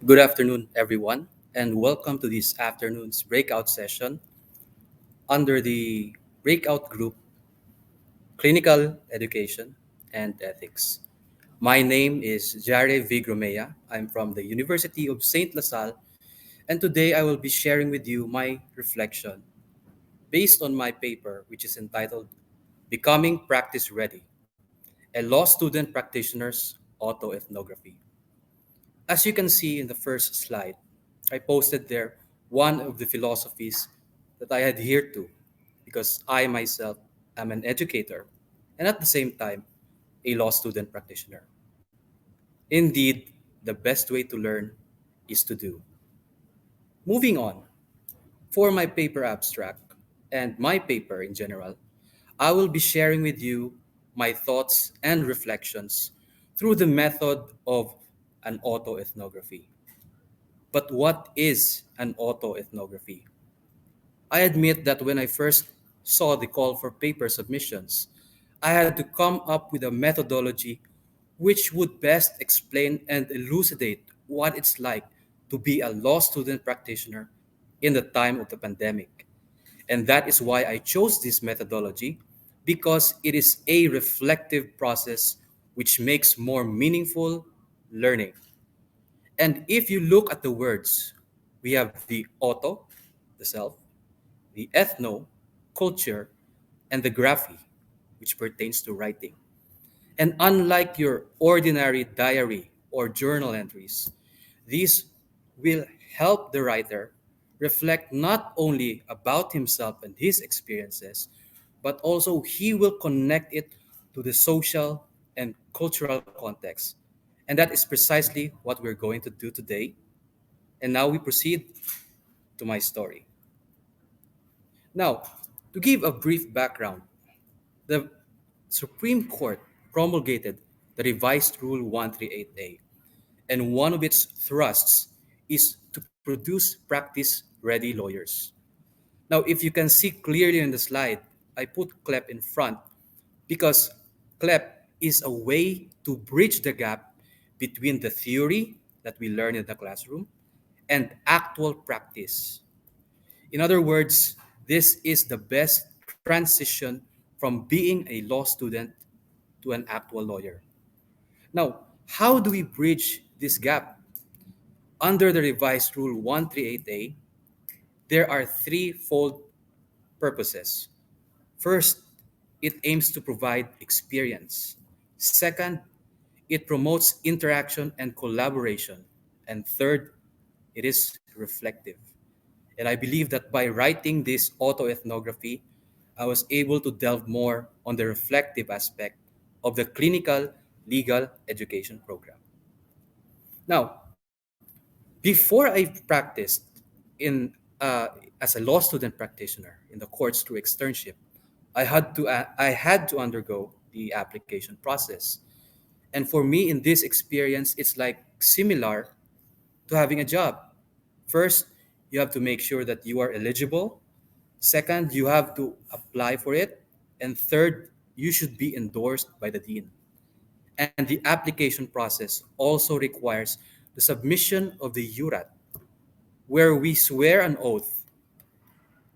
Good afternoon, everyone, and welcome to this afternoon's breakout session under the breakout group Clinical Education and Ethics. My name is Jare Vigromea. I'm from the University of St. LaSalle, and today I will be sharing with you my reflection based on my paper, which is entitled Becoming Practice Ready, a Law Student Practitioner's Autoethnography. As you can see in the first slide, I posted there one of the philosophies that I adhere to because I myself am an educator and at the same time a law student practitioner. Indeed, the best way to learn is to do. Moving on, for my paper abstract and my paper in general, I will be sharing with you my thoughts and reflections through the method of an autoethnography. But what is an autoethnography? I admit that when I first saw the call for paper submissions, I had to come up with a methodology which would best explain and elucidate what it's like to be a law student practitioner in the time of the pandemic. And that is why I chose this methodology because it is a reflective process which makes more meaningful learning. And if you look at the words, we have the auto, the self, the ethno, culture, and the graphy, which pertains to writing. And unlike your ordinary diary or journal entries, these will help the writer reflect not only about himself and his experiences, but also he will connect it to the social and cultural context. And that is precisely what we're going to do today. And now we proceed to my story. Now, to give a brief background, the Supreme Court promulgated the revised Rule 138A, and one of its thrusts is to produce practice ready lawyers. Now, if you can see clearly in the slide, I put CLEP in front because CLEP is a way to bridge the gap between the theory that we learn in the classroom and actual practice. In other words, this is the best transition from being a law student to an actual lawyer. Now, how do we bridge this gap? Under the revised Rule 138A, there are threefold purposes. First, it aims to provide experience. Second, it promotes interaction and collaboration. And third, it is reflective. And I believe that by writing this autoethnography, I was able to delve more on the reflective aspect of the clinical legal education program. Now, before I practiced in as a law student practitioner in the courts through externship, I had to undergo the application process. And for me, in this experience, it's like similar to having a job. First, you have to make sure that you are eligible. Second, you have to apply for it. And third, you should be endorsed by the dean. And the application process also requires the submission of the URAT, where we swear an oath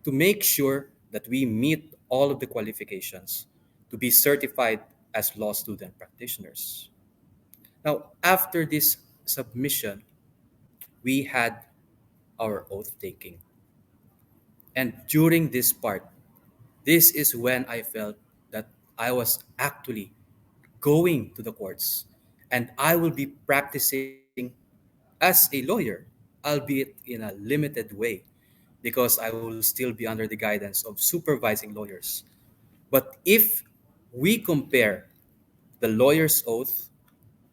to make sure that we meet all of the qualifications to be certified as law student practitioners. Now, after this submission, we had our oath taking. And during this part, this is when I felt that I was actually going to the courts and I will be practicing as a lawyer, albeit in a limited way, because I will still be under the guidance of supervising lawyers. But if we compare the lawyer's oath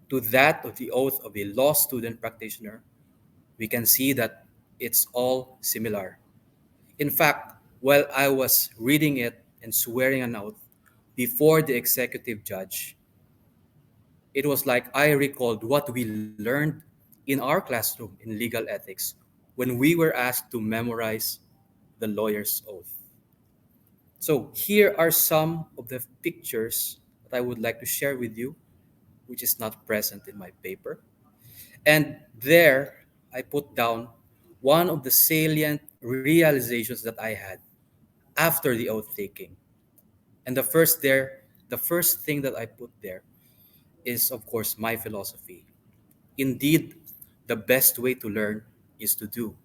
to that of the oath of a law student practitioner, we can see that it's all similar. In fact, while I was reading it and swearing an oath before the executive judge, it was like I recalled what we learned in our classroom in legal ethics when we were asked to memorize the lawyer's oath. So, here are some of the pictures that I would like to share with you, which is not present in my paper. And there, I put down one of the salient realizations that I had after the oath taking. And the first thing that I put there is, of course, my philosophy. Indeed, the best way to learn is to do.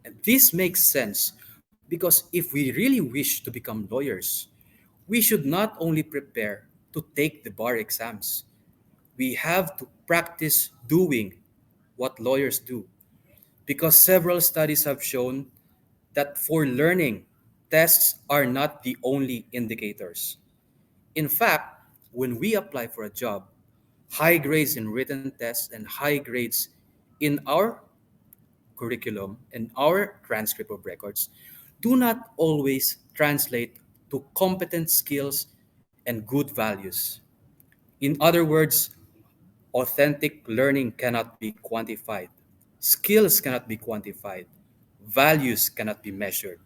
And this makes sense because if we really wish to become lawyers, we should not only prepare to take the bar exams, we have to practice doing what lawyers do. Because several studies have shown that for learning, tests are not the only indicators. In fact, when we apply for a job, high grades in written tests and high grades in our curriculum and our transcript of records do not always translate to competent skills and good values. In other words, authentic learning cannot be quantified, skills cannot be quantified, values cannot be measured.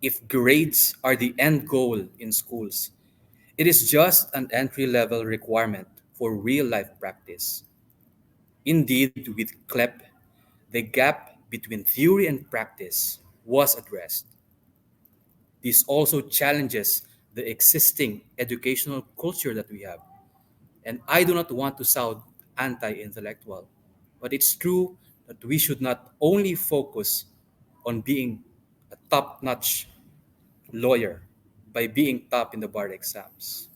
If grades are the end goal in schools, it is just an entry level requirement for real life practice. Indeed, with CLEP, the gap between theory and practice was addressed. This also challenges the existing educational culture that we have. And I do not want to sound anti intellectual, but it's true that we should not only focus on being a top notch lawyer by being top in the bar exams.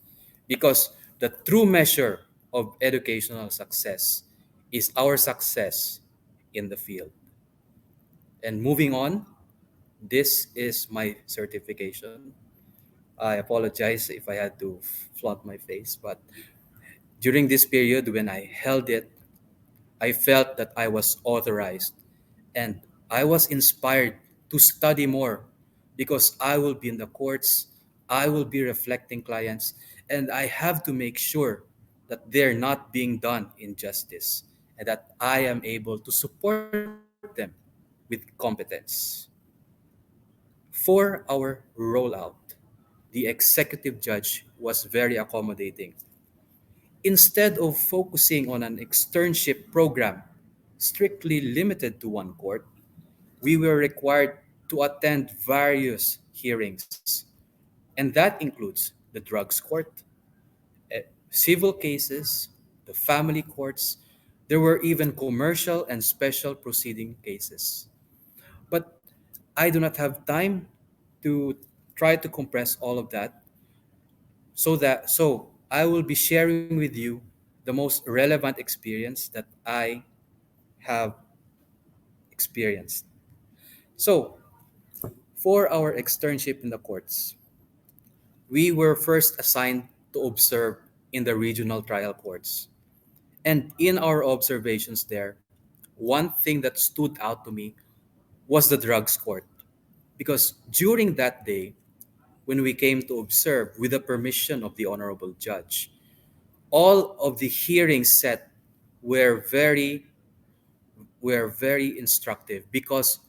Because the true measure of educational success is our success in the field. And moving on, this is my certification. I apologize if I had to flaunt my face, but during this period when I held it, I felt that I was authorized and I was inspired to study more because I will be in the courts, I will be reflecting clients, and I have to make sure that they're not being done injustice and that I am able to support them with competence. For our rollout, the executive judge was very accommodating. Instead of focusing on an externship program strictly limited to one court, we were required to attend various hearings, and that includes the drugs court, civil cases, the family courts. There were even commercial and special proceeding cases. But I do not have time to try to compress all of that so I will be sharing with you the most relevant experience that I have experienced. So, for our externship in the courts, we were first assigned to observe in the regional trial courts. And in our observations there, one thing that stood out to me was the drugs court. Because during that day, when we came to observe with the permission of the honorable judge, all of the hearings set were very very instructive because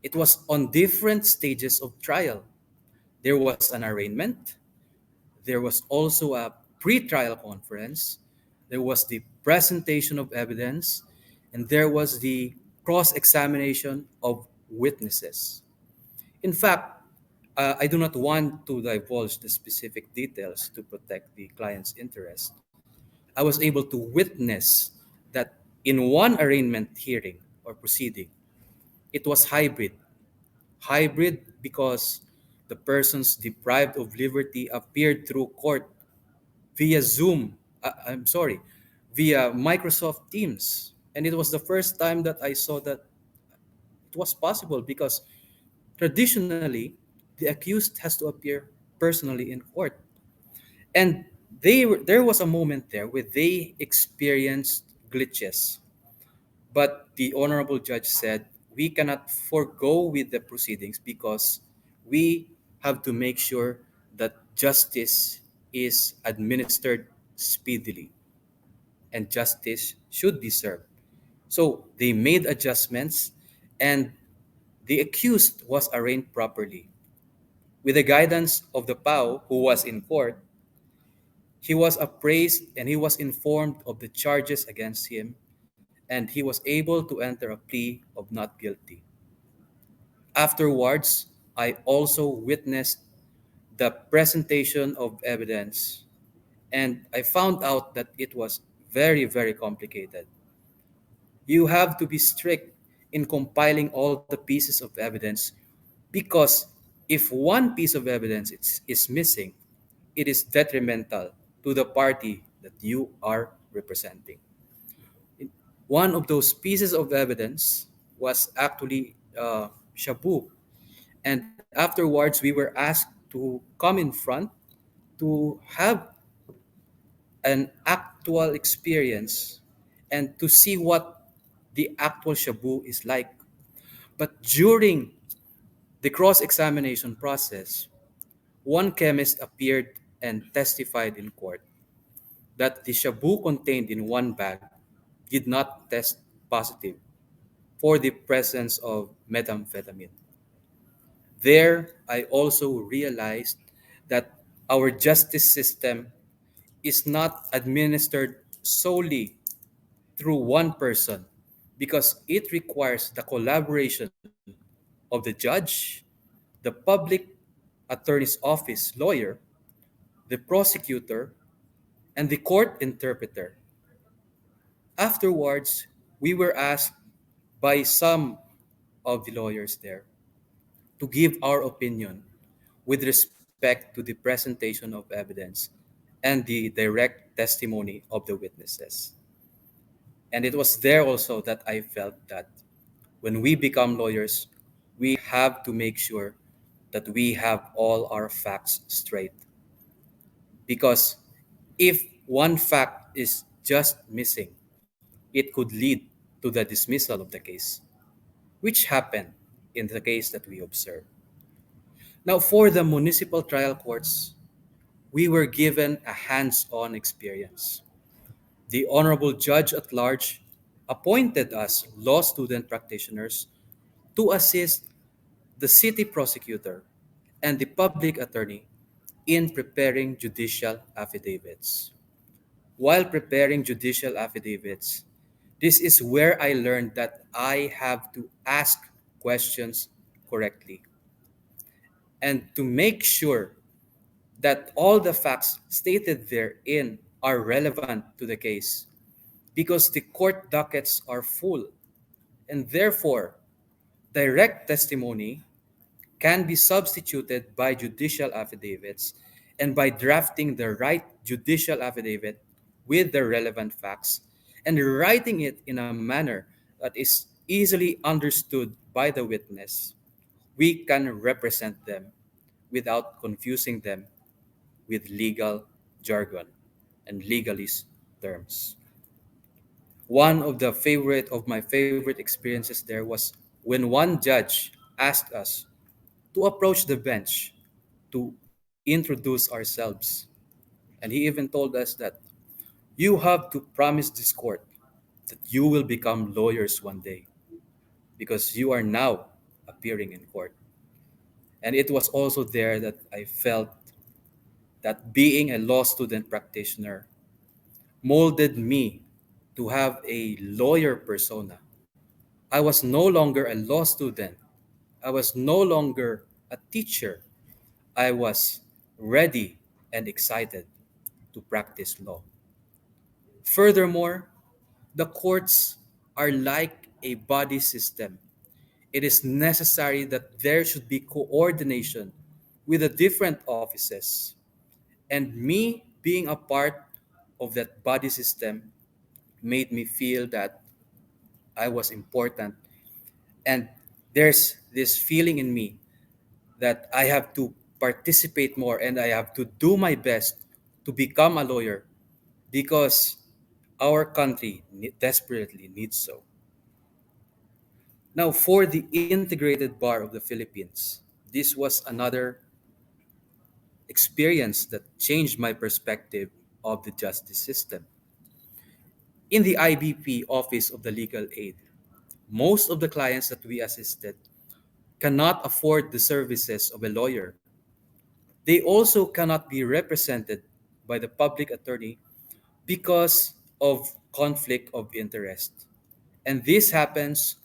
it was on different stages of trial. There was an arraignment, there was also a pre-trial conference, there was the presentation of evidence, and there was the cross-examination of witnesses. In fact, I do not want to divulge the specific details to protect the client's interest. I was able to witness that in one arraignment hearing or proceeding, it was hybrid. Hybrid because the persons deprived of liberty appeared through court via Zoom. I'm sorry, via Microsoft Teams. And it was the first time that I saw that it was possible because traditionally the accused has to appear personally in court. And there was a moment there where they experienced glitches. But the honorable judge said, we cannot forego with the proceedings because we have to make sure that justice is administered speedily and justice should be served. So they made adjustments and the accused was arraigned properly. With the guidance of the PAO who was in court, he was appraised and he was informed of the charges against him and he was able to enter a plea of not guilty. Afterwards, I also witnessed the presentation of evidence, and I found out that it was very, very complicated. You have to be strict in compiling all the pieces of evidence because if one piece of evidence is missing, it is detrimental to the party that you are representing. One of those pieces of evidence was actually Shabu. And afterwards, we were asked to come in front to have an actual experience and to see what the actual Shabu is like. But during the cross examination process, one chemist appeared and testified in court that the Shabu contained in one bag did not test positive for the presence of methamphetamine. There, I also realized that our justice system is not administered solely through one person because it requires the collaboration of the judge, the public attorney's office lawyer, the prosecutor, and the court interpreter. Afterwards, we were asked by some of the lawyers there to give our opinion with respect to the presentation of evidence and the direct testimony of the witnesses. And it was there also that I felt that when we become lawyers, we have to make sure that we have all our facts straight. Because if one fact is just missing, it could lead to the dismissal of the case, which happened in the case that we observed. Now, for the municipal trial courts, we were given a hands on experience. The Honorable Judge at Large appointed us law student practitioners to assist the city prosecutor and the public attorney in preparing judicial affidavits. While preparing judicial affidavits, this is where I learned that I have to ask questions correctly and to make sure that all the facts stated therein are relevant to the case because the court dockets are full and therefore direct testimony can be substituted by judicial affidavits and by drafting the right judicial affidavit with the relevant facts and writing it in a manner that is easily understood by the witness, we can represent them without confusing them with legal jargon and legalese terms. One of my favorite experiences there was when one judge asked us to approach the bench to introduce ourselves. And he even told us that you have to promise this court that you will become lawyers one day because you are now appearing in court. And it was also there that I felt that being a law student practitioner molded me to have a lawyer persona. I was no longer a law student. I was no longer a teacher. I was ready and excited to practice law. Furthermore, the courts are like a body system. It is necessary that there should be coordination with the different offices. And me being a part of that body system made me feel that I was important. And there's this feeling in me that I have to participate more and I have to do my best to become a lawyer because our country desperately needs so. Now, for the integrated bar of the Philippines, this was another experience that changed my perspective of the justice system. In the IBP Office of the Legal Aid, most of the clients that we assisted cannot afford the services of a lawyer. They also cannot be represented by the public attorney because of conflict of interest. And this happens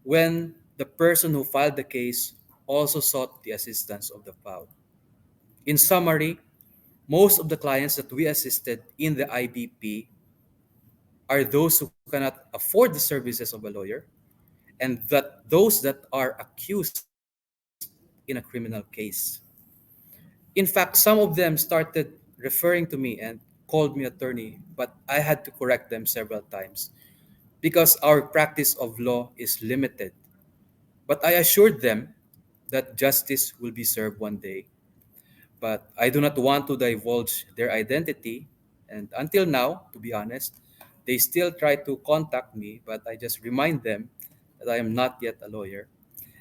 when the person who filed the case also sought the assistance of the file. In summary, most of the clients that we assisted in the IBP are those who cannot afford the services of a lawyer, and that those that are accused in a criminal case. In fact, some of them started referring to me and called me attorney, but I had to correct them several times because our practice of law is limited. But I assured them that justice will be served one day. But I do not want to divulge their identity. And until now, to be honest, they still try to contact me, but I just remind them that I am not yet a lawyer.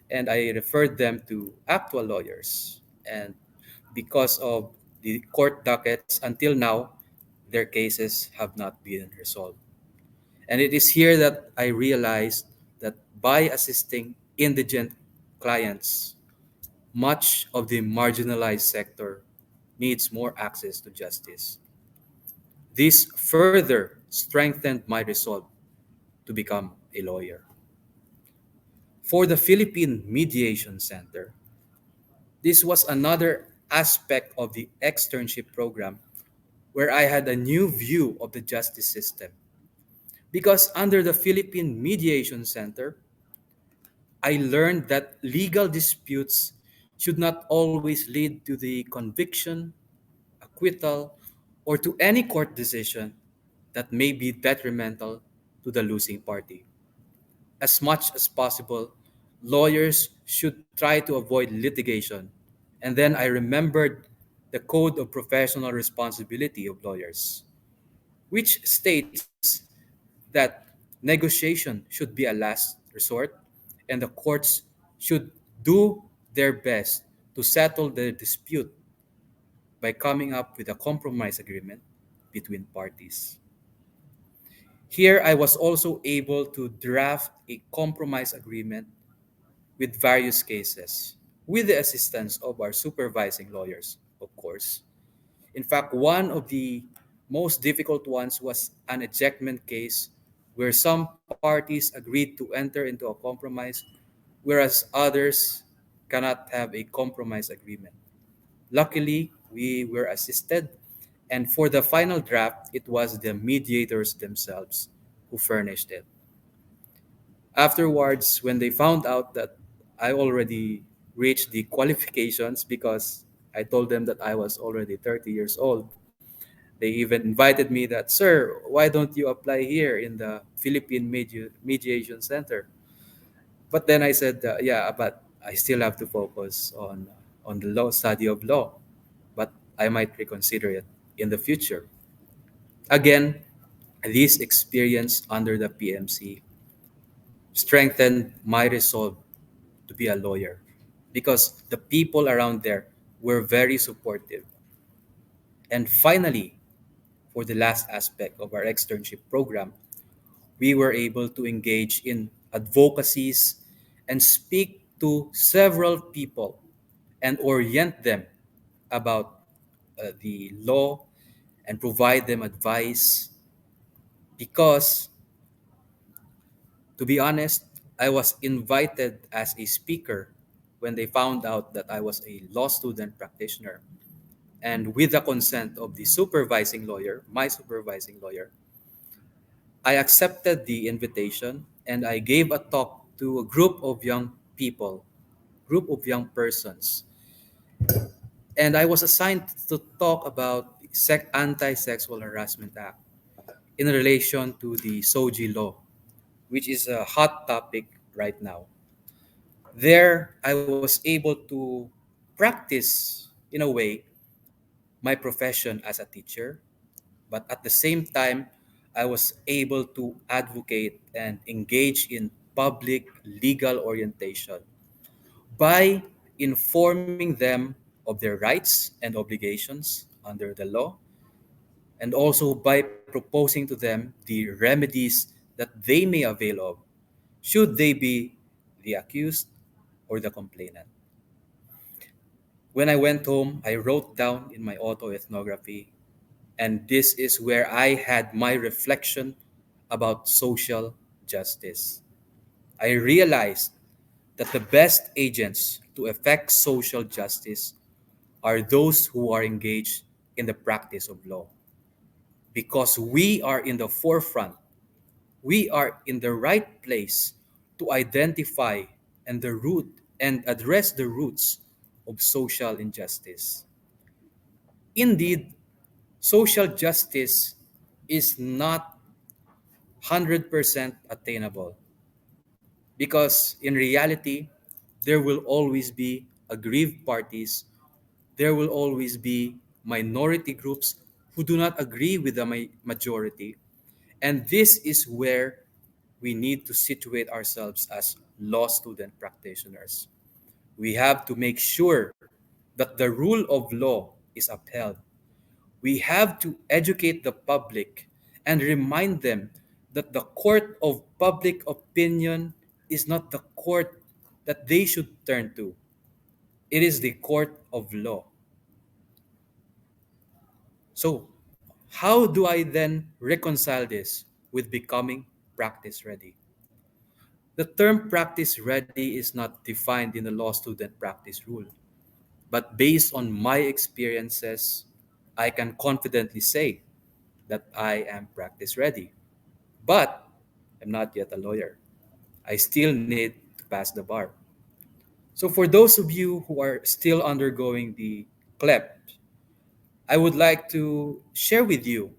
And I referred them to actual lawyers. And because of the court dockets until now, their cases have not been resolved. And it is here that I realized that by assisting indigent clients, much of the marginalized sector needs more access to justice. This further strengthened my resolve to become a lawyer. For the Philippine Mediation Center, this was another aspect of the externship program where I had a new view of the justice system. Because under the Philippine Mediation Center, I learned that legal disputes should not always lead to the conviction, acquittal, or to any court decision that may be detrimental to the losing party. As much as possible, lawyers should try to avoid litigation. And then I remembered the Code of Professional Responsibility of Lawyers, which states that negotiation should be a last resort and the courts should do their best to settle the dispute by coming up with a compromise agreement between parties. Here, I was also able to draft a compromise agreement with various cases with the assistance of our supervising lawyers, of course. In fact, one of the most difficult ones was an ejectment case where some parties agreed to enter into a compromise, whereas others cannot have a compromise agreement. Luckily, we were assisted, and for the final draft, it was the mediators themselves who furnished it. Afterwards, when they found out that I already reached the qualifications because I told them that I was already 30 years old, they even invited me that, sir, why don't you apply here in the Philippine Mediation Center? But then I said, yeah, but I still have to focus on the law study of law. But I might reconsider it in the future. Again, this experience under the PMC strengthened my resolve to be a lawyer because the people around there were very supportive. And finally, for the last aspect of our externship program, we were able to engage in advocacies and speak to several people and orient them about the law and provide them advice because, to be honest, I was invited as a speaker when they found out that I was a law student practitioner. And with the consent of the supervising lawyer, my supervising lawyer, I accepted the invitation and I gave a talk to a group of young people, group of young persons. And I was assigned to talk about the Anti-Sexual Harassment Act in relation to the SOGI law, which is a hot topic right now. There, I was able to practice, in a way, my profession as a teacher, but at the same time, I was able to advocate and engage in public legal orientation by informing them of their rights and obligations under the law, and also by proposing to them the remedies that they may avail of should they be the accused or the complainant. When I went home, I wrote down in my autoethnography, and this is where I had my reflection about social justice. I realized that the best agents to effect social justice are those who are engaged in the practice of law. Because we are in the forefront, we are in the right place to identify and address the roots of social injustice. Indeed, social justice is not 100% attainable because in reality, there will always be aggrieved parties, there will always be minority groups who do not agree with the majority. And this is where we need to situate ourselves as law student practitioners. We have to make sure that the rule of law is upheld. We have to educate the public and remind them that the court of public opinion is not the court that they should turn to. It is the court of law. So, how do I then reconcile this with becoming practice ready? The term practice ready is not defined in the law student practice rule, but based on my experiences, I can confidently say that I am practice ready. But I'm not yet a lawyer. I still need to pass the bar. So, for those of you who are still undergoing the CLEP, I would like to share with you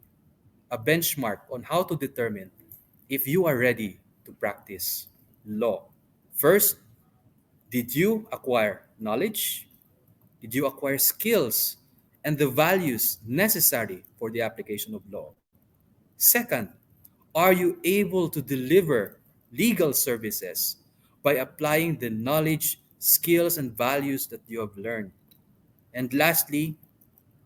a benchmark on how to determine if you are ready to practice law. First, did you acquire knowledge? Did you acquire skills and the values necessary for the application of law? Second, are you able to deliver legal services by applying the knowledge, skills, and values that you have learned? And lastly,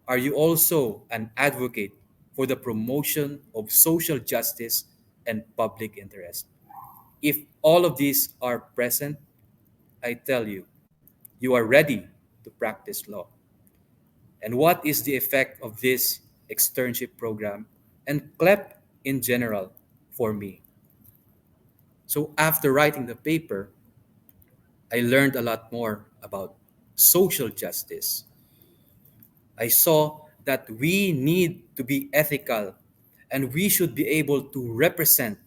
are you also an advocate for the promotion of social justice and public interest? If all of these are present, I tell you, you are ready to practice law. And what is the effect of this externship program and CLEP in general for me? So, after writing the paper, I learned a lot more about social justice. I saw that we need to be ethical and we should be able to represent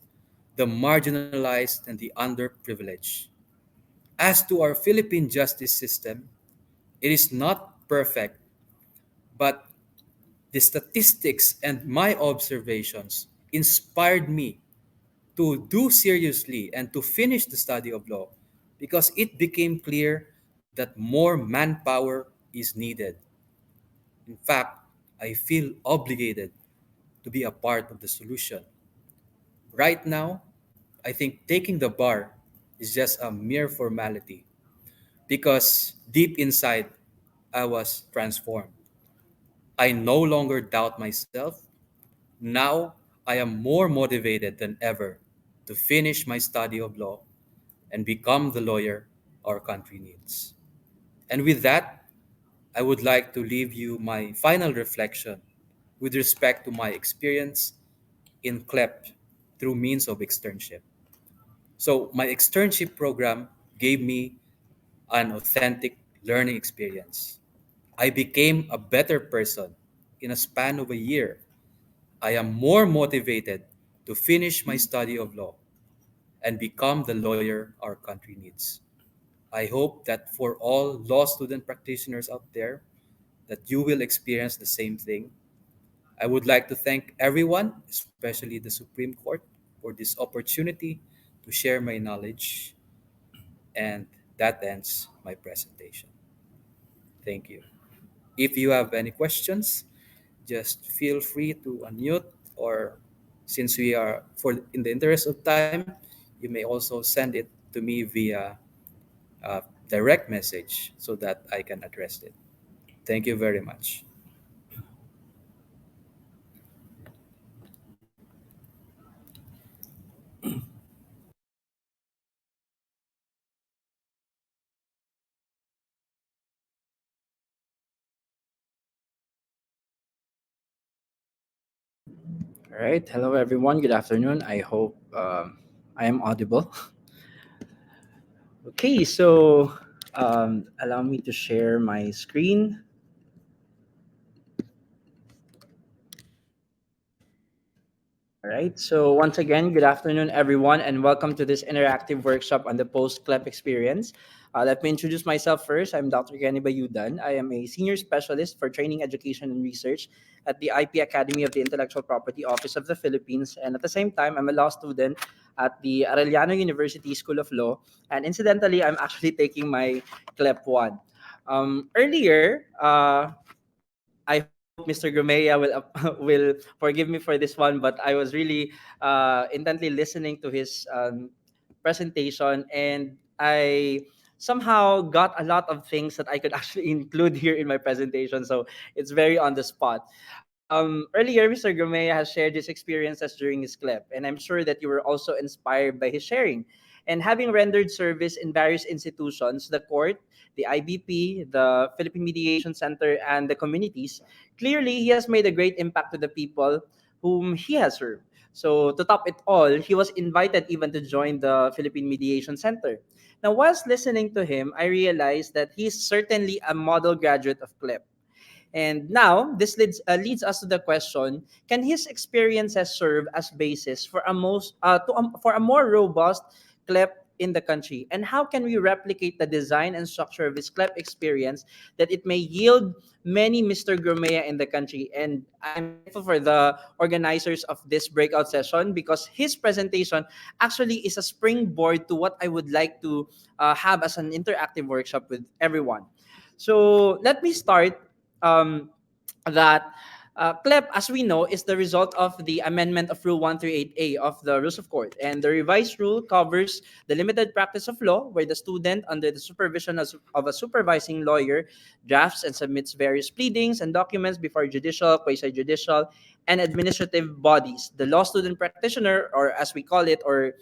the marginalized and the underprivileged. As to our Philippine justice system, it is not perfect, but the statistics and my observations inspired me to do seriously and to finish the study of law because it became clear that more manpower is needed. In fact, I feel obligated to be a part of the solution. Right now, I think taking the bar is just a mere formality because deep inside, I was transformed. I no longer doubt myself. Now, I am more motivated than ever to finish my study of law and become the lawyer our country needs. And with that, I would like to leave you my final reflection with respect to my experience in CLEP through means of externship. So, my externship program gave me an authentic learning experience. I became a better person in a span of a year. I am more motivated to finish my study of law and become the lawyer our country needs. I hope that for all law student practitioners out there, that you will experience the same thing. I would like to thank everyone, especially the Supreme Court, for this opportunity to share my knowledge. And that ends my presentation. Thank you. If you have any questions, just feel free to unmute, or since we are for in the interest of time, you may also send it to me via direct message so that I can address it. Thank you very much. All right. Hello, everyone. Good afternoon. I hope I am audible. Okay, so allow me to share my screen. All right. So once again, good afternoon, everyone, and welcome to this interactive workshop on the post-CLEP experience. Let me introduce myself first. I'm Dr. Kenny Bayudan. I am a senior specialist for training, education, and research at the IP Academy of the Intellectual Property Office of the Philippines. And at the same time, I'm a law student at the Arellano University School of Law. And incidentally, I'm actually taking my CLEP 1. Earlier, I hope Mr. Gumea will will forgive me for this one, but I was really intently listening to his presentation, and I somehow got a lot of things that I could actually include here in my presentation. So it's very on the spot. Earlier, Mr. Gumea has shared his experiences during his clip, and I'm sure that you were also inspired by his sharing. And having rendered service in various institutions, the court, the IBP, the Philippine Mediation Center, and the communities, clearly he has made a great impact to the people whom he has served. So to top it all, he was invited even to join the Philippine Mediation Center. Now, whilst listening to him, I realized that he's certainly a model graduate of CLEP. And now, this leads us to the question: can his experiences serve as basis for for a more robust CLEP in the country? And how can we replicate the design and structure of his CLEP experience that it may yield many Mr. Gourmet in the country? And I'm thankful for the organizers of this breakout session, because his presentation actually is a springboard to what I would like to have as an interactive workshop with everyone. So let me start um, that CLEP, as we know, is the result of the amendment of Rule 138A of the Rules of Court. And the revised rule covers the limited practice of law, where the student, under the supervision of a supervising lawyer, drafts and submits various pleadings and documents before judicial, quasi-judicial, and administrative bodies. The law student practitioner, or as we call it, or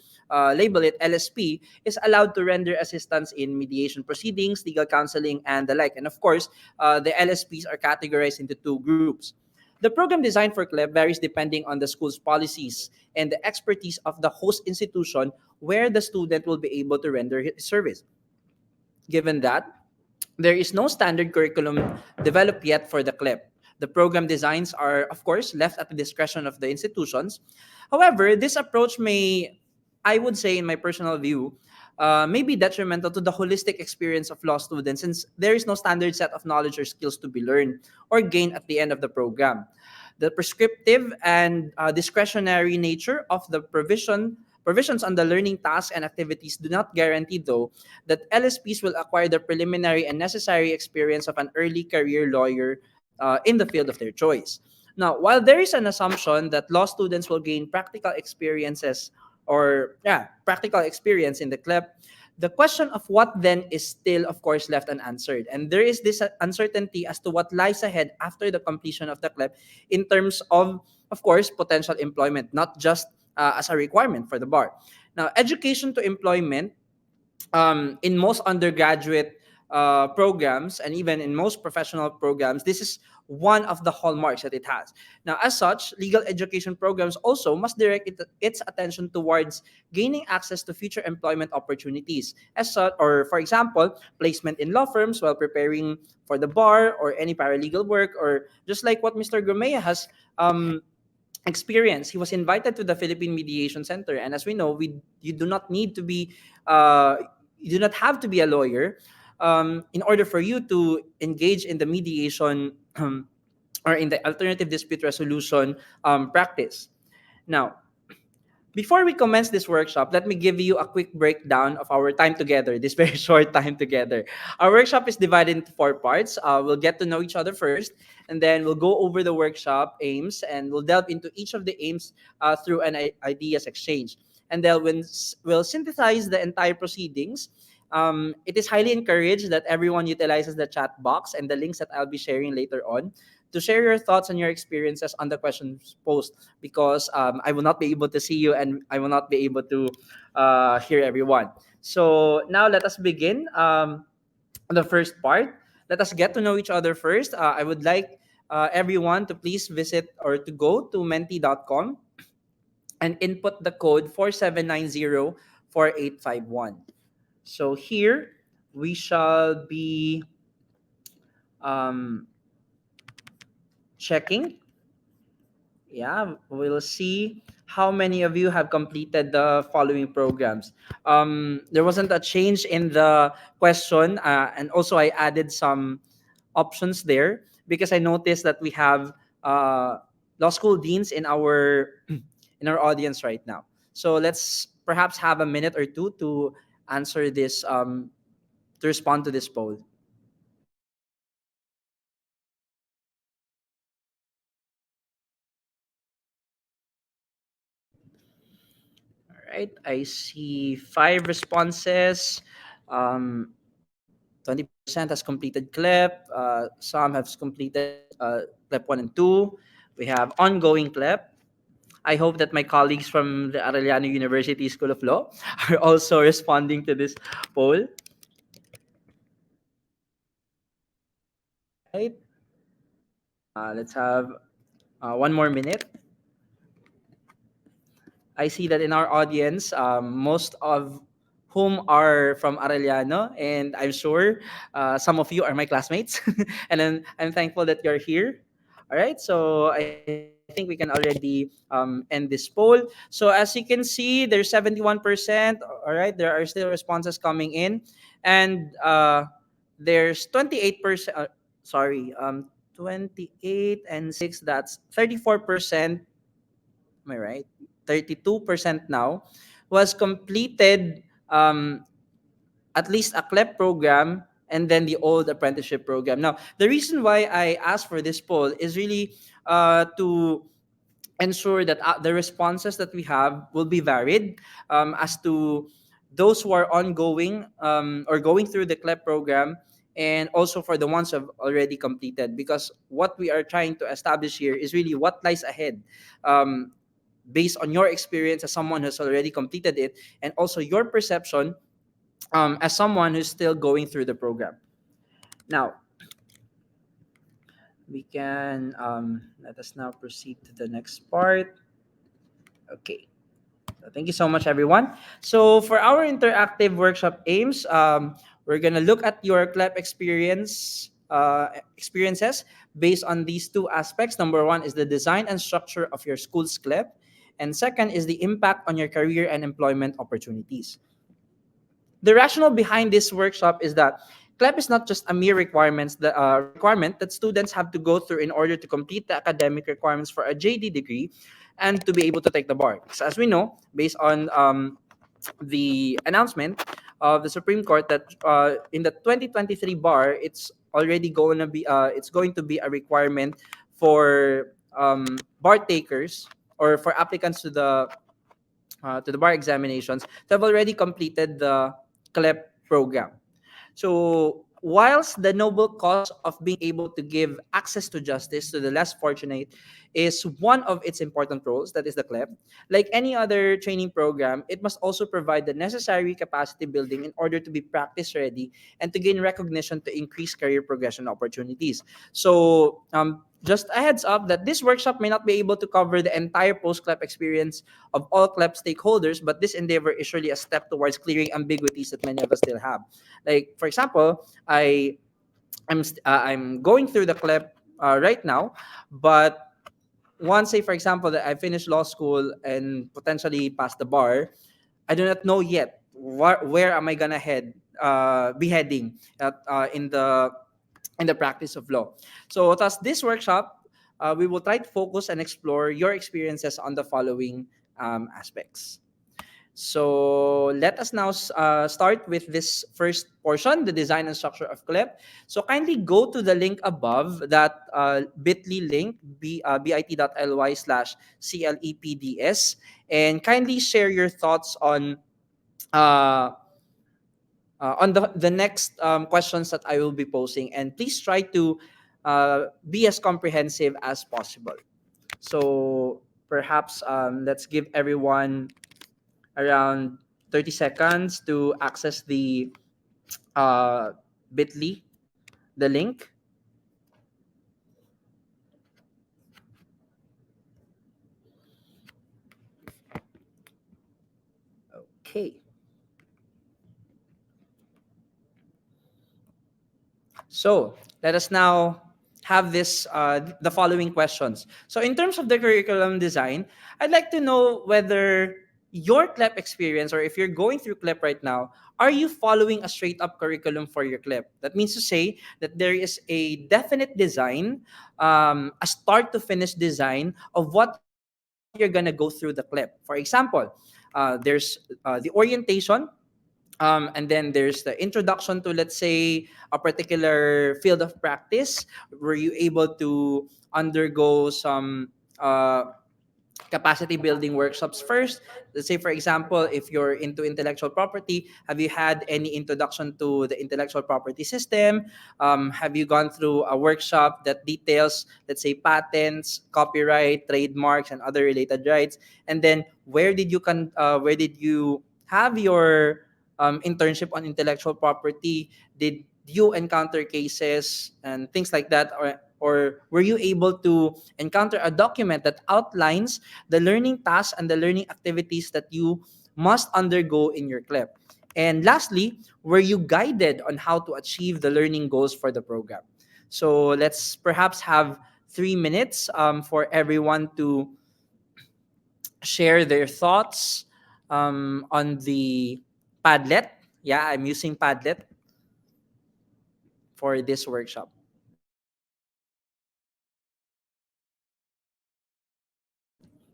label it LSP, is allowed to render assistance in mediation proceedings, legal counseling, and the like. And of course, the LSPs are categorized into two groups. The program designed for CLEP varies depending on the school's policies and the expertise of the host institution where the student will be able to render his service. Given that, there is no standard curriculum developed yet for the CLEP. The program designs are, of course, left at the discretion of the institutions. However, this approach may, I would say, in my personal view, may be detrimental to the holistic experience of law students, since there is no standard set of knowledge or skills to be learned or gained at the end of the program. The prescriptive and discretionary nature of the provisions on the learning tasks and activities do not guarantee, though, that LSPs will acquire the preliminary and necessary experience of an early career lawyer in the field of their choice. Now, while there is an assumption that law students will gain practical experiences, or yeah, practical experience in the CLEP, the question of what then is still, of course, left unanswered. And there is this uncertainty as to what lies ahead after the completion of the CLEP in terms of course, potential employment, not just as a requirement for the bar. Now, education to employment, in most undergraduate programs and even in most professional programs, this is one of the hallmarks that it has. Now, as such, legal education programs also must direct its attention towards gaining access to future employment opportunities. As such, or for example, placement in law firms while preparing for the bar or any paralegal work, or just like what Mr. Gomea has experience. He was invited to the Philippine Mediation Center, and as we know, we you do not need to be uh, you do not have to be a lawyer in order for you to engage in the mediation or in the alternative dispute resolution practice. Now, before we commence this workshop, let me give you a quick breakdown of our time together, this very short time together. Our workshop is divided into four parts. We'll get to know each other first, and then we'll go over the workshop aims, and we'll delve into each of the aims through an ideas exchange. And then we'll synthesize the entire proceedings. It is highly encouraged that everyone utilizes the chat box and the links that I'll be sharing later on to share your thoughts and your experiences on the questions posed, because I will not be able to see you and I will not be able to hear everyone. So now let us begin the first part. Let us get to know each other first. I would like everyone to please visit or to go to menti.com and input the code 47904851. So here we shall be um, checking. Yeah, we'll see how many of you have completed the following programs. There wasn't a change in the question, and also I added some options there because I noticed that we have law school deans in our in our audience right now. So let's perhaps have a minute or two to answer this to respond to this poll. All right, I see 5 responses. 20% has completed CLEP. Some have completed CLEP 1 and 2. We have ongoing CLEP. I hope that my colleagues from the Arellano University School of Law are also responding to this poll. Right. Let's have 1 more minute. I see that in our audience, most of whom are from Arellano, and I'm sure some of you are my classmates, and I'm thankful that you're here. All right, so I think we can already end this poll. So as you can see, there's 71%. All right, there are still responses coming in, and there's 28%. Sorry, 28 and 6. That's 34%. Am I right? 32% now was completed at least a CLEP program and then the old apprenticeship program. Now, the reason why I asked for this poll is really to ensure that the responses that we have will be varied as to those who are ongoing or going through the CLEP program, and also for the ones who have already completed, because what we are trying to establish here is really what lies ahead, based on your experience as someone who's already completed it, and also your perception as someone who's still going through the program. Now, we can let us now proceed to the next part. Okay. So thank you so much, everyone. So for our interactive workshop aims, we're gonna look at your CLEP experiences based on these two aspects. Number one is the design and structure of your school's CLEP, and second is the impact on your career and employment opportunities. The rationale behind this workshop is that CLEP is not just a mere requirement that students have to go through in order to complete the academic requirements for a JD degree and to be able to take the bar. So as we know, based on the announcement of the Supreme Court that in the 2023 bar, it's going to be a requirement for bar takers or for applicants to the bar examinations to have already completed the CLEP program. So, whilst the noble cause of being able to give access to justice to the less fortunate is one of its important roles, that is the CLEP, like any other training program, it must also provide the necessary capacity building in order to be practice ready and to gain recognition to increase career progression opportunities. So, just a heads up that this workshop may not be able to cover the entire post CLEP experience of all CLEP stakeholders, but this endeavor is surely a step towards clearing ambiguities that many of us still have. Like, for example, I'm going through the CLEP right now, but once, say for example, that I finish law school and potentially pass the bar, I do not know yet where am I gonna be heading in the practice of law. So, thus this workshop, we will try to focus and explore your experiences on the following aspects. So let us now start with this first portion, the design and structure of CLEP. So kindly go to the link above, that bit.ly link, bit.ly/CLEPDS, and kindly share your thoughts uh, on the next questions that I will be posing. And please try to be as comprehensive as possible. So perhaps let's give everyone around 30 seconds to access the uh, bit.ly, the link. Okay. So let us now have the following questions. So in terms of the curriculum design, I'd like to know whether your CLEP experience, or if you're going through CLEP right now, are you following a straight up curriculum for your CLEP? That means to say that there is a definite design, a start to finish design of what you're gonna go through the CLEP. For example, there's the orientation, and then there's the introduction to, let's say, a particular field of practice. Were you able to undergo some capacity building workshops first? Let's say, for example, if you're into intellectual property, have you had any introduction to the intellectual property system? Have you gone through a workshop that details, let's say, patents, copyright, trademarks, and other related rights? And then where did you have your internship on intellectual property? Did you encounter cases and things like that, or were you able to encounter a document that outlines the learning tasks and the learning activities that you must undergo in your CLEP? And lastly, were you guided on how to achieve the learning goals for the program? So let's perhaps have 3 minutes for everyone to share their thoughts on the Padlet. Yeah, I'm using Padlet for this workshop.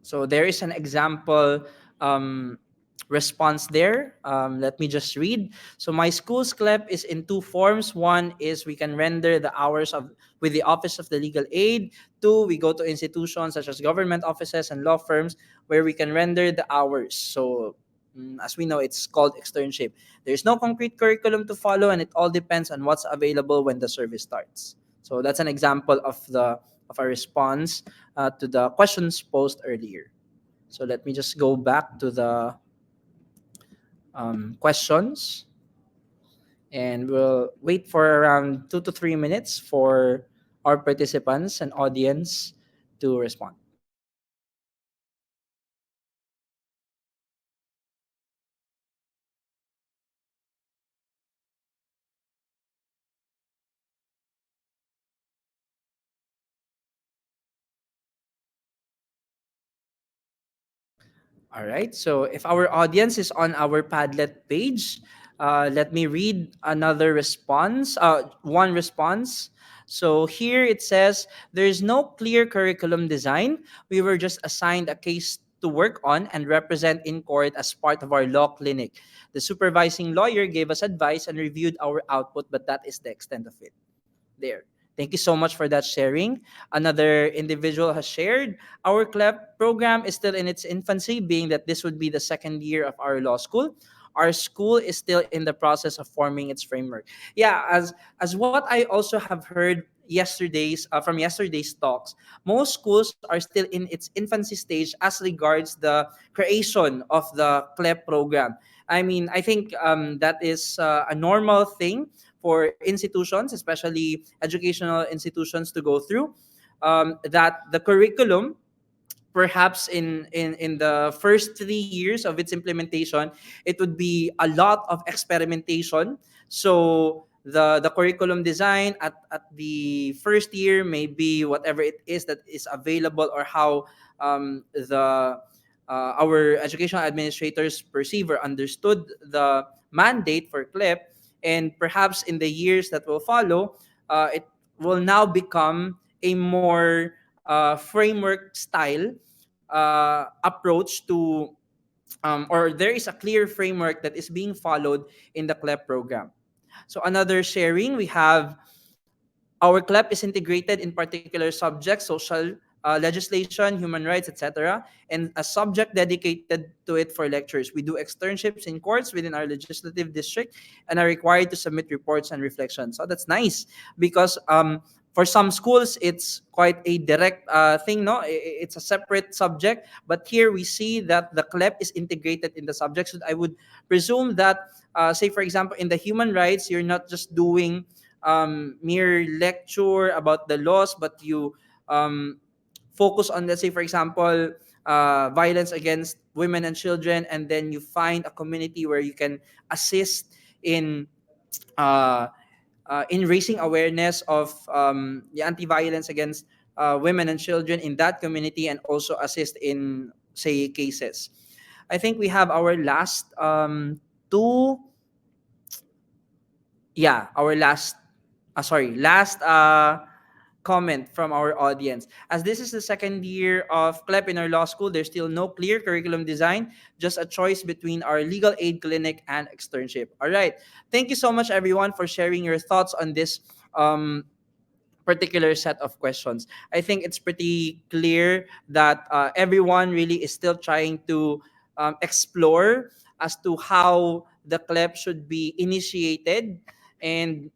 So there is an example um, response there. Let me just read. So my school's CLEP is in two forms. One is we can render the hours of with the Office of the Legal Aid. Two, we go to institutions such as government offices and law firms where we can render the hours. So as we know, it's called externship. There is no concrete curriculum to follow, and it all depends on what's available when the service starts. So that's an example of a response to the questions posed earlier. So let me just go back to the questions, and we'll wait for around 2 to 3 minutes for our participants and audience to respond. All right. So if our audience is on our Padlet page, let me read another response. One response. So here it says there is no clear curriculum design. We were just assigned a case to work on and represent in court as part of our law clinic. The supervising lawyer gave us advice and reviewed our output, but that is the extent of it. There. Thank you so much for that sharing. Another individual has shared, our CLEP program is still in its infancy, being that this would be the second year of our law school. Our school is still in the process of forming its framework. Yeah, as what I also have heard from yesterday's talks, most schools are still in its infancy stage as regards the creation of the CLEP program. I mean, I think that is a normal thing for institutions, especially educational institutions, to go through. That the curriculum, perhaps in the first 3 years of its implementation, it would be a lot of experimentation. So the curriculum design at the first year may be whatever it is that is available, or how the our educational administrators perceive or understood the mandate for CLEP. And perhaps in the years that will follow, it will now become a more framework style approach to, or there is a clear framework that is being followed in the CLEP program. So another sharing, we have our CLEP is integrated in particular subjects, social legislation, human rights, etc., and a subject dedicated to it for lectures. We do externships in courts within our legislative district and are required to submit reports and reflections. So that's nice because for some schools, it's quite a direct thing, no? It's a separate subject. But here we see that the CLEP is integrated in the subject. So I would presume that, say, for example, in the human rights, you're not just doing mere lecture about the laws, but you focus on, let's say, for example, violence against women and children, and then you find a community where you can assist in uh, in raising awareness of the anti-violence against women and children in that community, and also assist in, say, cases. I think we have our last two, yeah, our last, last comment from our audience. As this is the second year of CLEP in our law school, there's still no clear curriculum design, just a choice between our legal aid clinic and externship. All right. Thank you so much, everyone, for sharing your thoughts on this particular set of questions. I think it's pretty clear that everyone really is still trying to explore as to how the CLEP should be initiated, and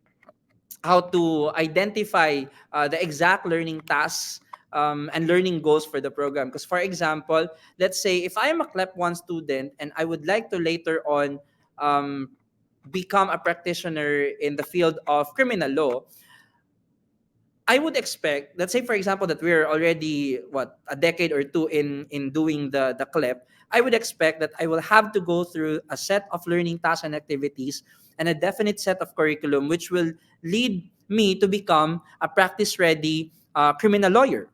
how to identify the exact learning tasks and learning goals for the program. Because, for example, let's say if I am a CLEP 1 student and I would like to later on um, become a practitioner in the field of criminal law, I would expect, let's say for example, that we're already what, a decade or two in doing the CLEP. I would expect that I will have to go through a set of learning tasks and activities and a definite set of curriculum, which will lead me to become a practice ready criminal lawyer.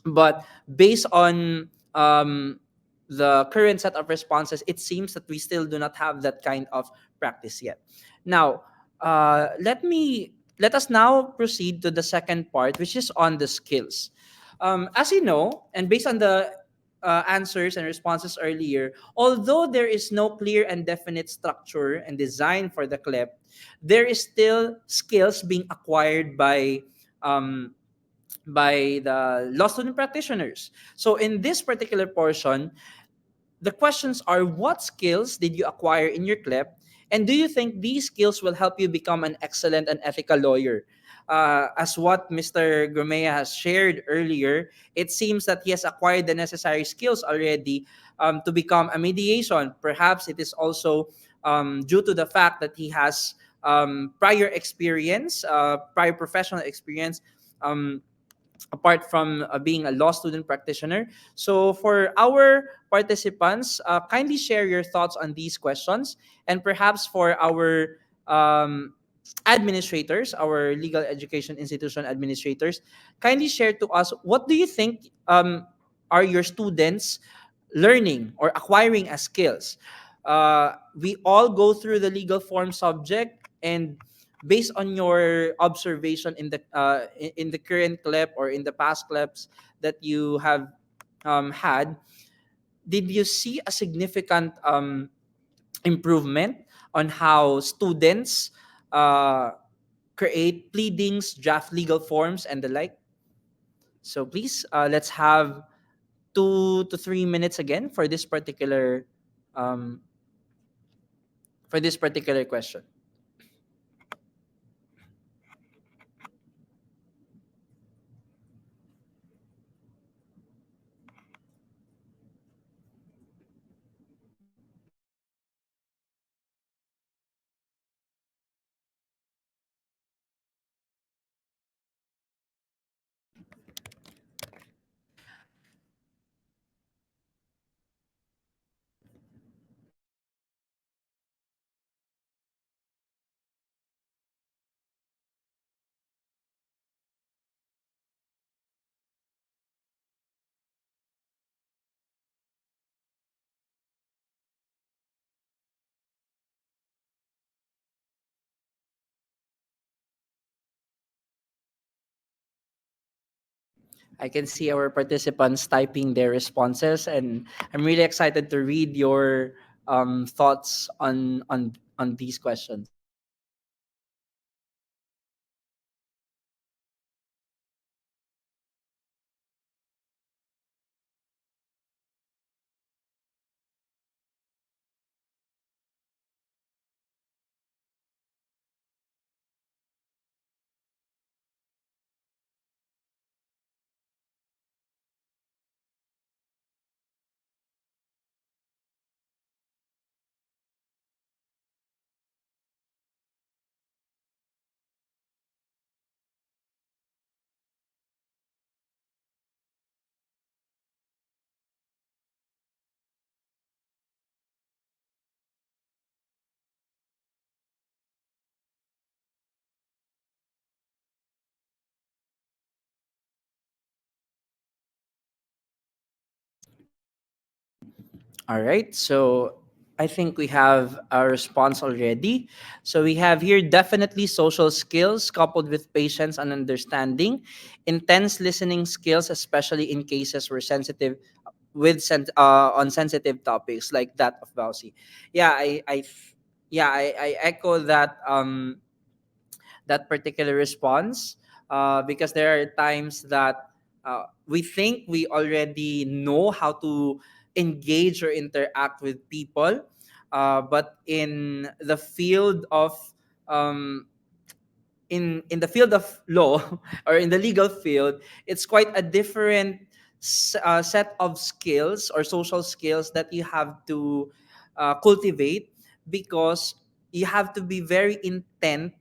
But based on the current set of responses, it seems that we still do not have that kind of practice yet. Now, let us now proceed to the second part, which is on the skills. As you know, and based on the answers and responses earlier, although there is no clear and definite structure and design for the CLEP, there is still skills being acquired um, by the law student practitioners. So in this particular portion, the questions are: what skills did you acquire in your CLEP? And do you think these skills will help you become an excellent and ethical lawyer? As what Mr. Grumea has shared earlier, it seems that he has acquired the necessary skills already to become a mediation. Perhaps it is also due to the fact that he has prior experience, prior professional experience, um, apart from being a law student practitioner. So, for our participants, kindly share your thoughts on these questions. And perhaps for our administrators, our legal education institution administrators, kindly share to us, what do you think are your students learning or acquiring as skills? We all go through the legal form subject, and based on your observation in the current CLEP or in the past CLEPs that you have had, did you see a significant improvement on how students uh, create pleadings, draft legal forms, and the like? So please, let's have 2 to 3 minutes again um, for this particular question. I can see our participants typing their responses, and I'm really excited to read your thoughts on these questions. All right. So I think we have a response already. So we have here definitely social skills coupled with patience and understanding, intense listening skills, especially in cases where sensitive on sensitive topics like that of Bausi. Yeah, I echo that particular response, because there are times that we think we already know how to engage or interact with people, but um, in the field of law or in the legal field, it's quite a different set of skills or social skills that you have to cultivate, because you have to be very intent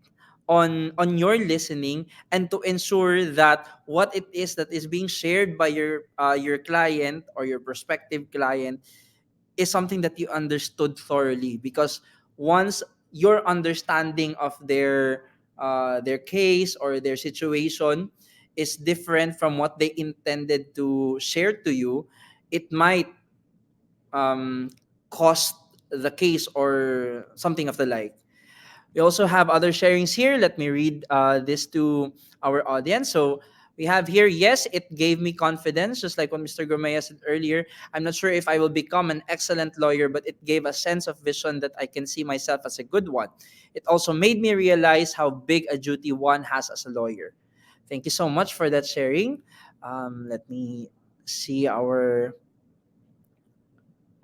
on your listening, and to ensure that what it is that is being shared by your client or your prospective client is something that you understood thoroughly. Because once your understanding of their case or their situation is different from what they intended to share to you, it might um, cost the case or something of the like. We also have other sharings here. Let me read this to our audience. So we have here, yes, it gave me confidence, just like what Mr. Gomea said earlier. I'm not sure if I will become an excellent lawyer, but it gave a sense of vision that I can see myself as a good one. It also made me realize how big a duty one has as a lawyer. Thank you so much for that sharing. Let me see our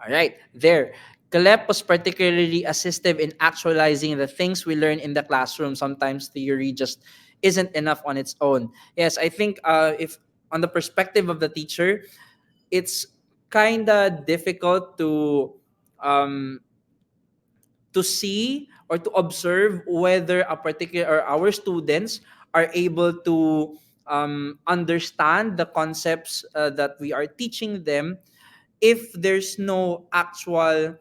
all right, there. Caleb was particularly assistive in actualizing the things we learn in the classroom. Sometimes theory just isn't enough on its own. Yes, I think if on the perspective of the teacher, it's kind of difficult um, to see or to observe whether a particular or our students are able to understand the concepts that we are teaching them, if there's no actual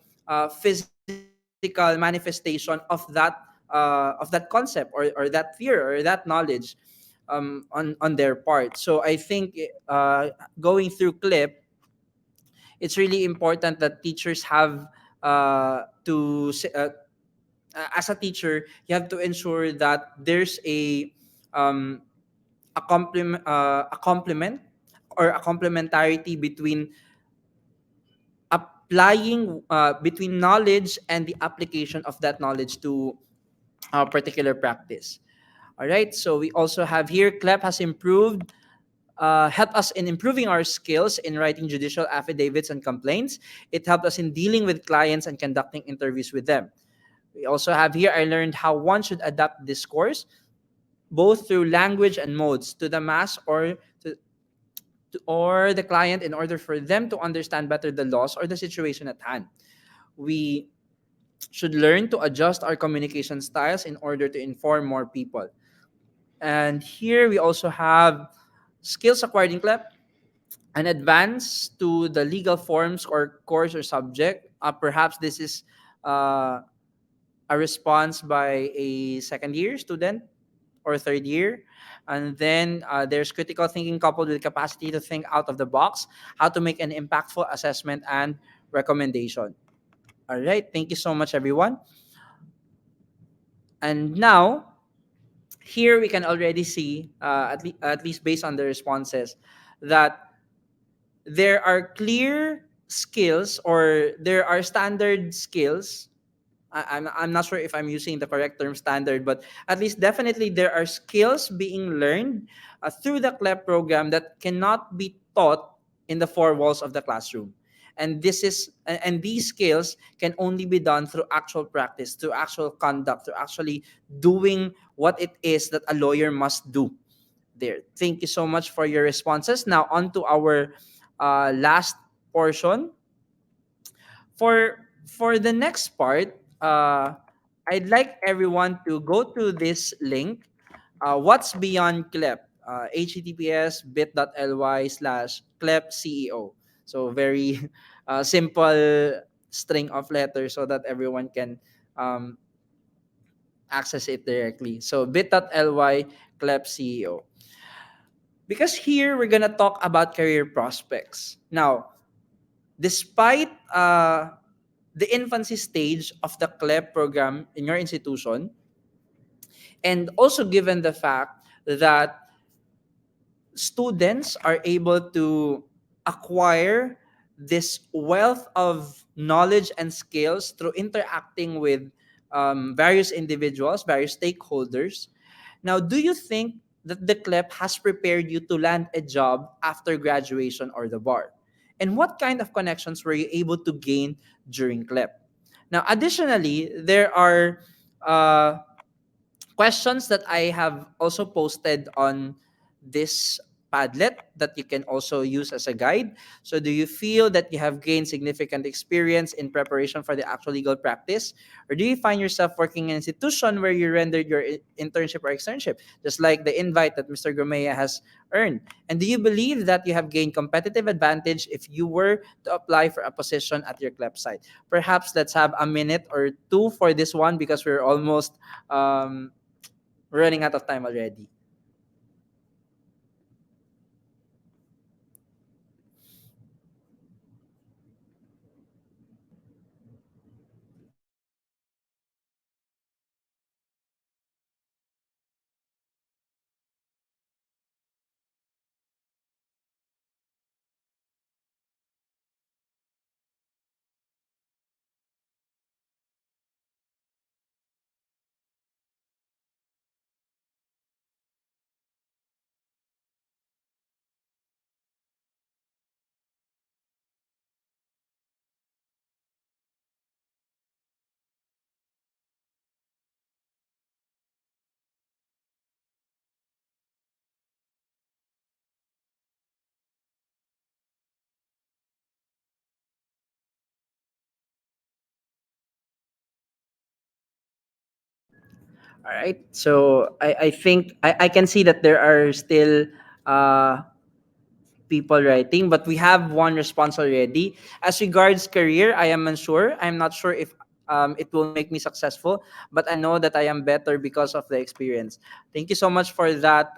physical manifestation of that concept or that fear or that knowledge on their part. So I think going through clip, it's really important that teachers have as a teacher, you have to ensure that there's um, a complement or a complementarity between knowledge and the application of that knowledge to a particular practice. All right. So we also have here, CLEP has helped us in improving our skills in writing judicial affidavits and complaints. It helped us in dealing with clients and conducting interviews with them. We also have here, I learned how one should adapt discourse, both through language and modes, to the mass or the client, in order for them to understand better the laws or the situation at hand. We should learn to adjust our communication styles in order to inform more people. And here we also have skills acquired in CLEP, an advance to the legal forms or course or subject. Perhaps this is uh, a response by a second year student or third year. And then there's critical thinking coupled with capacity to think out of the box, how to make an impactful assessment and recommendation. All right. Thank you so much, everyone. And now, here we can already see, at least based on the responses, that there are clear skills or there are standard skills. I'm not sure if I'm using the correct term standard, but at least definitely there are skills being learned through the CLEP program that cannot be taught in the four walls of the classroom. And these skills can only be done through actual practice, through actual conduct, through actually doing what it is that a lawyer must do there. Thank you so much for your responses. Now on to our last portion. For the next part, I'd like everyone to go to this link, what's beyond CLEP, https bit.ly/CLEP CEO. So very simple string of letters so that everyone can um, access it directly. So bit.ly CLEP CEO. Because here we're gonna talk about career prospects. Now, despite the infancy stage of the CLEP program in your institution, and also given the fact that students are able to acquire this wealth of knowledge and skills through interacting with various individuals, various stakeholders. Now, do you think that the CLEP has prepared you to land a job after graduation or the bar? And what kind of connections were you able to gain during CLEP? Now, additionally, there are uh, questions that I have also posted on this Padlet that you can also use as a guide. So, do you feel that you have gained significant experience in preparation for the actual legal practice? Or do you find yourself working in an institution where you rendered your internship or externship, just like the invite that Mr. Gomea has earned? And do you believe that you have gained competitive advantage if you were to apply for a position at your CLEP site? Perhaps let's have a minute or two for this one because we're almost um, running out of time already. All right. So I think I can see that there are still uh, people writing, but we have one response already. As regards career, I am unsure. I'm not sure if it will make me successful, but I know that I am better because of the experience. Thank you so much for that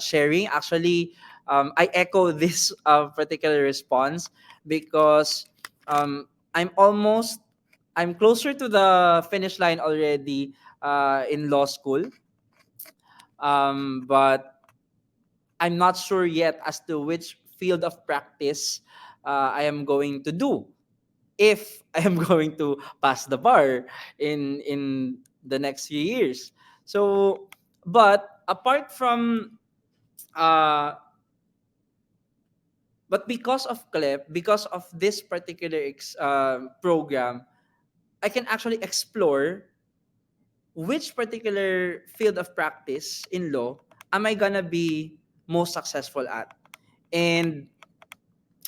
sharing. Actually, I echo this particular response because um, I'm almost I'm closer to the finish line already in law school, but I'm not sure yet as to which field of practice I am going to do if I am going to pass the bar in the next few years. So, but apart from uh, but because of CLEP, because of this particular program, I can actually explore which particular field of practice in law am I gonna be most successful at. And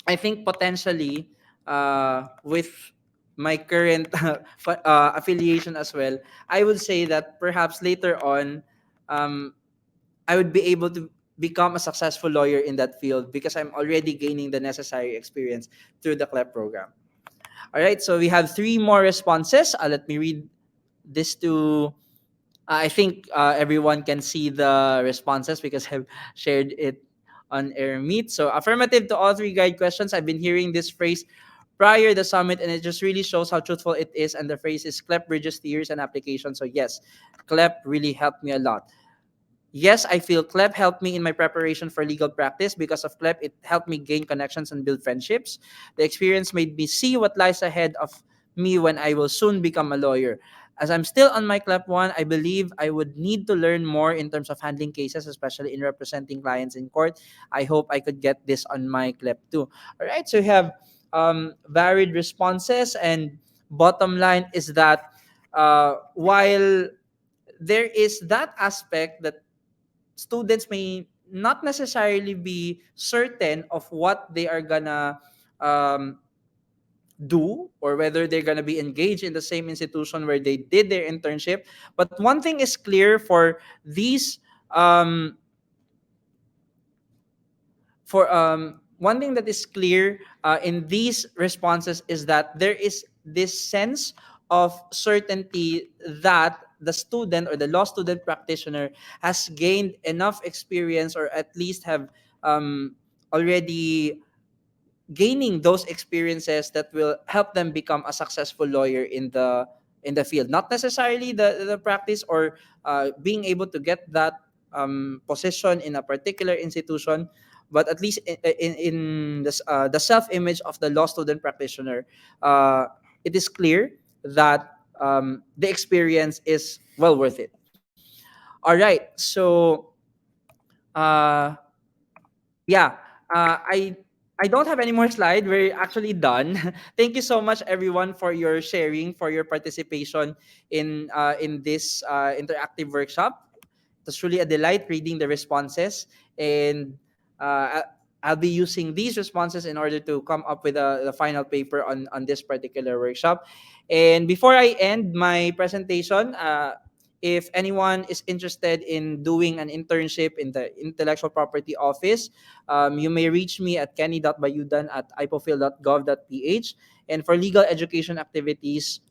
I think potentially with my current affiliation as well, I would say that perhaps later on, um, I would be able to become a successful lawyer in that field because I'm already gaining the necessary experience through the CLEP program. All right, so we have three more responses. Let me read this to I think everyone can see the responses because I've shared it on Air Meet. So affirmative to all three guide questions. I've been hearing this phrase prior the summit, and it just really shows how truthful it is. And the phrase is CLEP bridges tiers and application. So yes, CLEP really helped me a lot. Yes, I feel CLEP helped me in my preparation for legal practice. Because of CLEP, it helped me gain connections and build friendships. The experience made me see what lies ahead of me when I will soon become a lawyer. As I'm still on my CLEP 1, I believe I would need to learn more in terms of handling cases, especially in representing clients in court. I hope I could get this on my CLEP 2. All right, so we have varied responses, and bottom line is that while there is that aspect that students may not necessarily be certain of what they are gonna um, do, or whether they're gonna be engaged in the same institution where they did their internship. But one thing is clear for these um, for one thing that is clear in these responses is that there is this sense of certainty that the student or the law student practitioner has gained enough experience, or at least have already gaining those experiences that will help them become a successful lawyer in the field, not necessarily the practice or being able to get that position in a particular institution, but at least the self image of the law student practitioner. It is clear that the experience is well worth it. All right, so uh, yeah, I don't have any more slide. We're actually done. Thank you so much, everyone, for your sharing, for your participation in this interactive workshop. It was truly a delight reading the responses, and I'll be using these responses in order to come up with the final paper on this particular workshop. And before I end my presentation, if anyone is interested in doing an internship in the intellectual property office, you may reach me at kenny.bayudan@ipofil.gov.ph. And for legal education activities,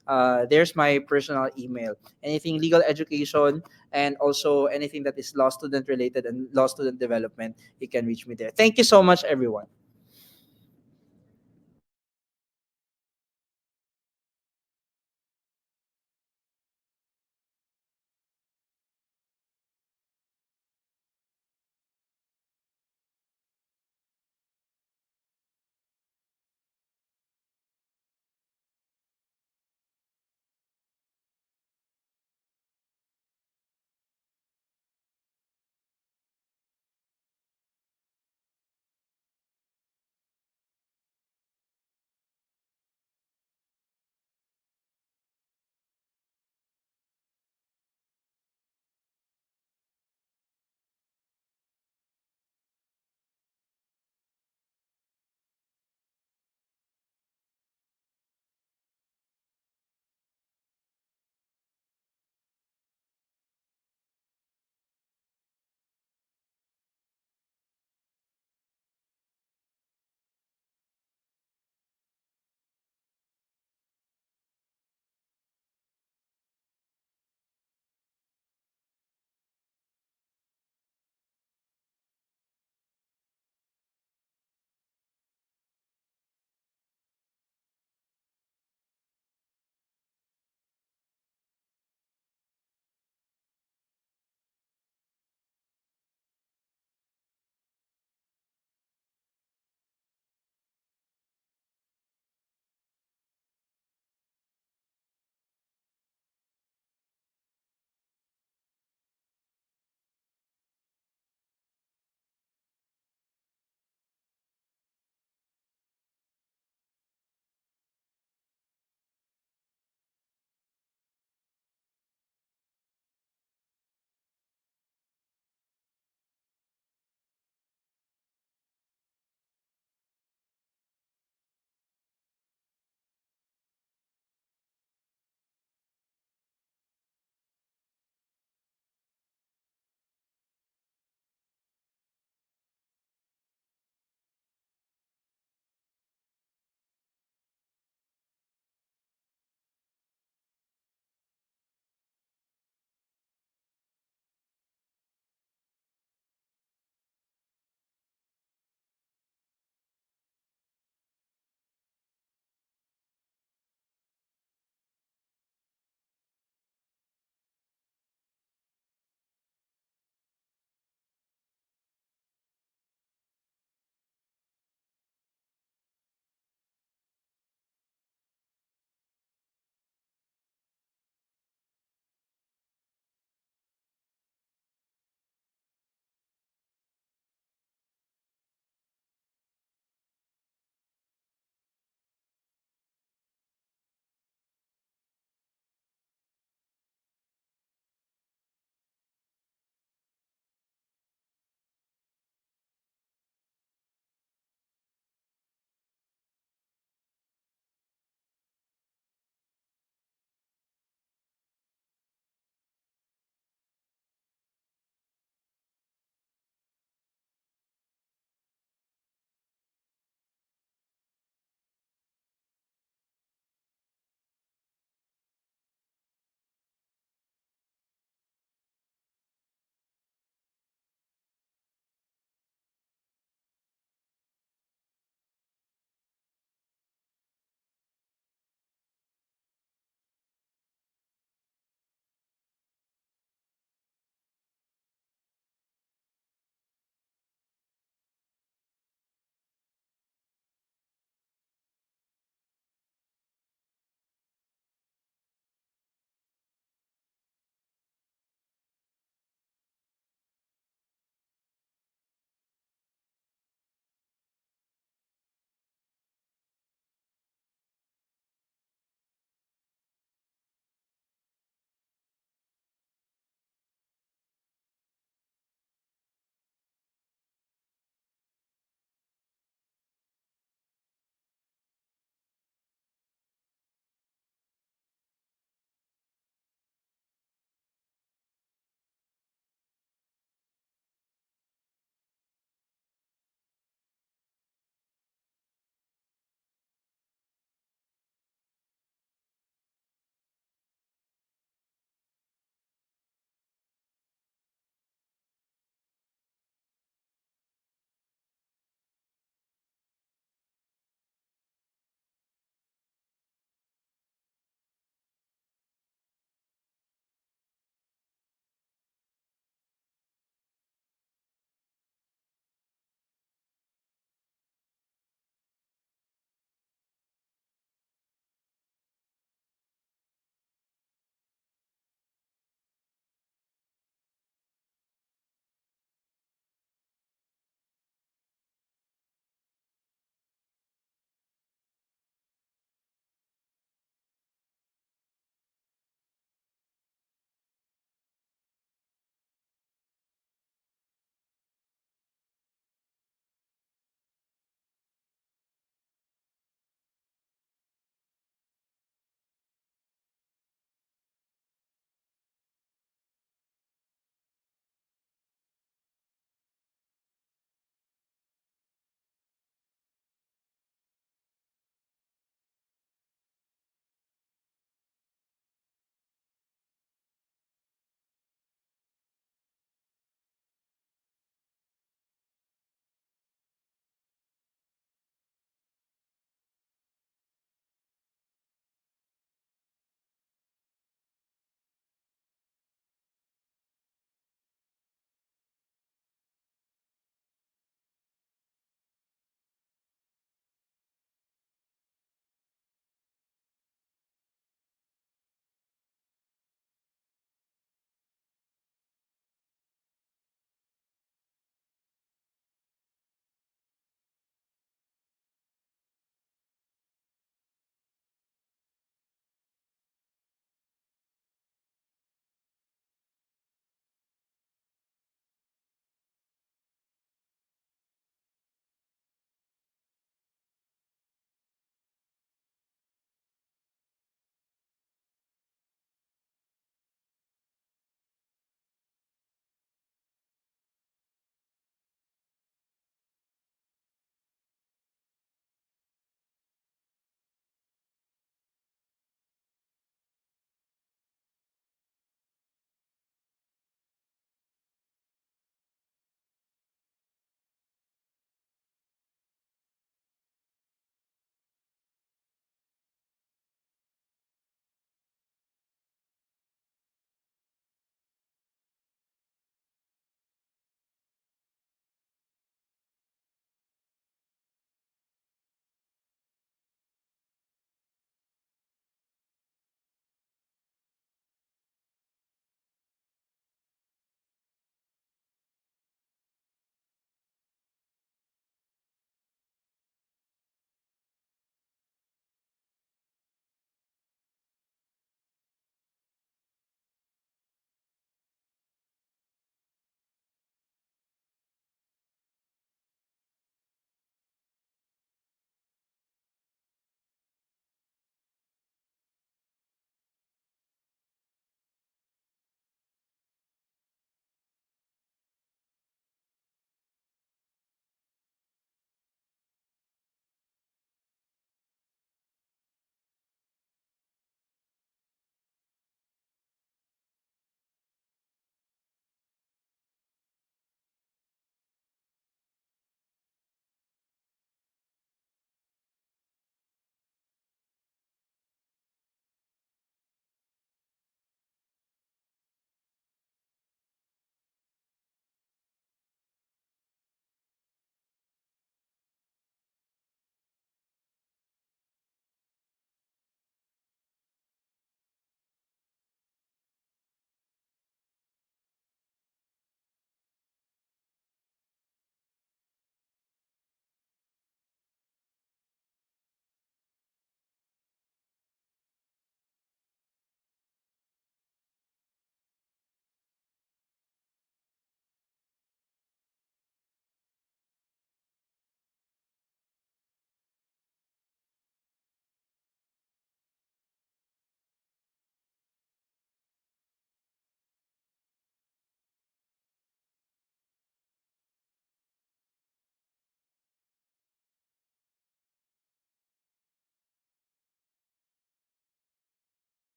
there's my personal email. Anything legal education and also anything that is law student related and law student development, you can reach me there. Thank you so much, everyone.